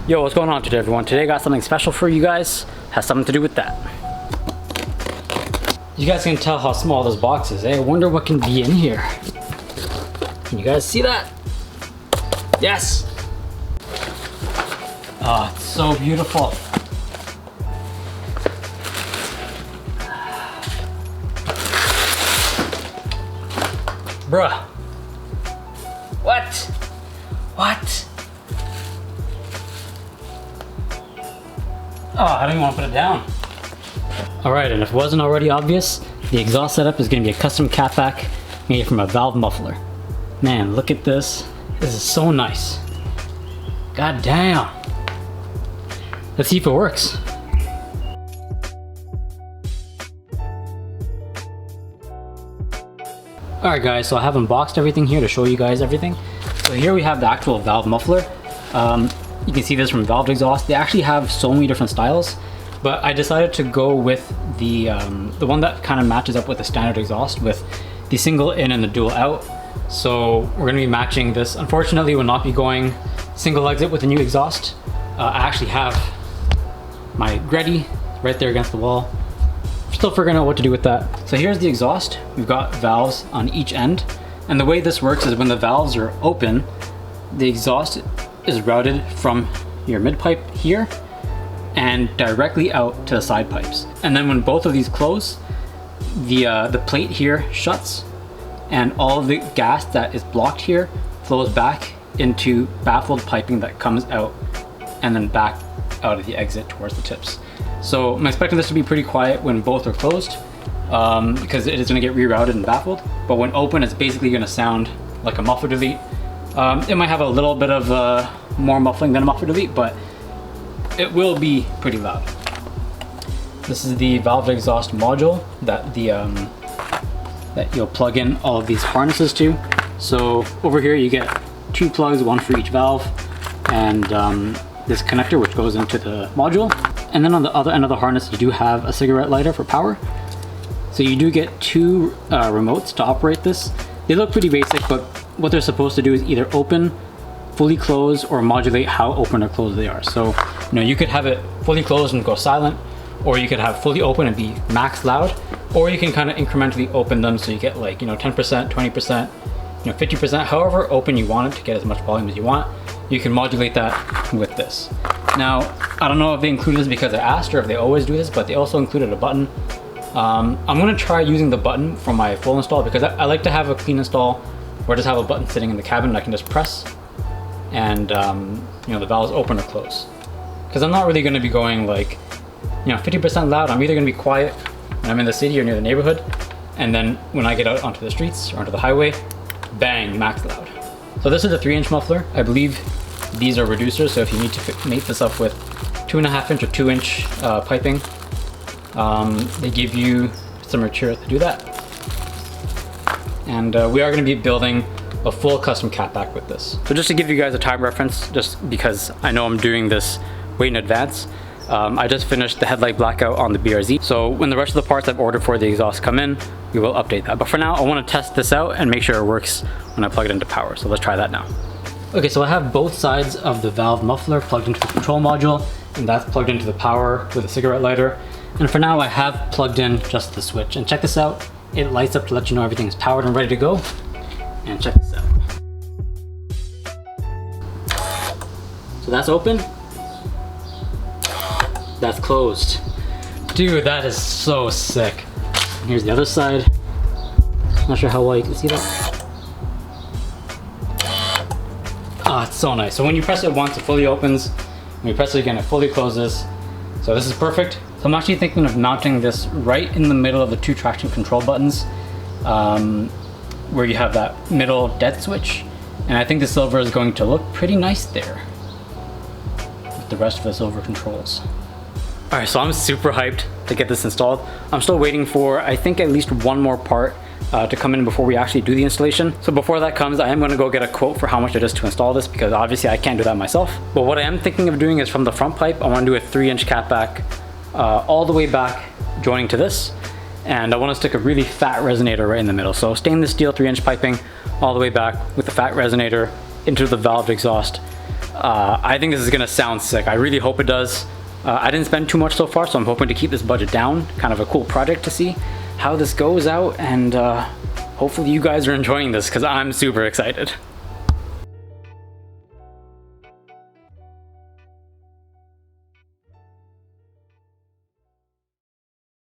Yo, what's going on today, everyone? Today I got something special for you guys. Has something to do with that. You guys can tell how small this box is, eh? I wonder what can be in here. Can you guys see that? Yes! Oh, it's so beautiful. Bruh. What? What? Oh, I don't even want to put it down. Alright, and if it wasn't already obvious, the exhaust setup is going to be a custom catback made from a valve muffler. Man, look at this. This is so nice. God damn. Let's see if it works. Alright guys, so I have unboxed everything here to show you guys everything. So here we have the actual valve muffler. You can see this from Valve Exhaust. They actually have so many different styles, but I decided to go with the one that kind of matches up with the standard exhaust with the single in and the dual out. So we're going to be matching this. Unfortunately, we'll not be going single exit with the new exhaust. I actually have my Greddy right there against the wall. Still figuring out what to do with that. So here's the exhaust. We've got valves on each end. And the way this works is when the valves are open, the exhaust is routed from your mid pipe here and directly out to the side pipes. And then when both of these close, the plate here shuts and all of the gas that is blocked here flows back into baffled piping that comes out and then back out of the exit towards the tips. So I'm expecting this to be pretty quiet when both are closed because it is going to get rerouted and baffled. But when open, it's basically going to sound like a muffler delete. It might have a little bit of more muffling than a muffler delete, but it will be pretty loud. This is the valve exhaust module that that you'll plug in all of these harnesses to. So over here you get 2 plugs, one for each valve, and this connector which goes into the module. And then on the other end of the harness you do have a cigarette lighter for power. So you do get 2 remotes to operate this. They look pretty basic, but what they're supposed to do is either open, fully close, or modulate how open or closed they are. So, you know, you could have it fully closed and go silent, or you could have fully open and be max loud, or you can kind of incrementally open them so you get like, you know, 10%, 20%, you know, 50%, however open you want it to get as much volume as you want. You can modulate that with this. Now, I don't know if they included this because I asked or if they always do this, but they also included a button. I'm gonna try using the button for my full install because I like to have a clean install or just have a button sitting in the cabin that I can just press and you know, the valves open or close. Because I'm not really gonna be going like, you know, 50% loud. I'm either gonna be quiet when I'm in the city or near the neighborhood, and then when I get out onto the streets or onto the highway, bang, max loud. So this is a 3-inch muffler. I believe these are reducers, so if you need to mate this up with 2.5-inch or 2-inch piping, they give you some material to do that. And we are going to be building a full custom catback with this. So just to give you guys a time reference, just because I know I'm doing this way in advance, I just finished the headlight blackout on the BRZ. So when the rest of the parts I've ordered for the exhaust come in, we will update that. But for now, I want to test this out and make sure it works when I plug it into power. So let's try that now. Okay, so I have both sides of the valve muffler plugged into the control module, and that's plugged into the power with a cigarette lighter. And for now, I have plugged in just the switch. And check this out. It lights up to let you know everything's powered and ready to go. And check this out. So that's open. That's closed. Dude, that is so sick. And here's the other side. Not sure how well you can see that. Ah, it's so nice. So when you press it once, it fully opens. When you press it again, it fully closes. So this is perfect. So I'm actually thinking of mounting this right in the middle of the 2 traction control buttons, where you have that middle dead switch. And I think the silver is going to look pretty nice there with the rest of the silver controls. All right, so I'm super hyped to get this installed. I'm still waiting for, I think, at least one more part to come in before we actually do the installation. So before that comes, I am going to go get a quote for how much it is to install this, because obviously I can't do that myself. But what I am thinking of doing is from the front pipe, I want to do a 3-inch catback all the way back joining to this. And I want to stick a really fat resonator right in the middle. So stainless steel 3-inch piping all the way back with the fat resonator into the valve exhaust. I think this is gonna sound sick. I really hope it does. I didn't spend too much so far, so I'm hoping to keep this budget down. Kind of a cool project to see how this goes out, and hopefully you guys are enjoying this because I'm super excited.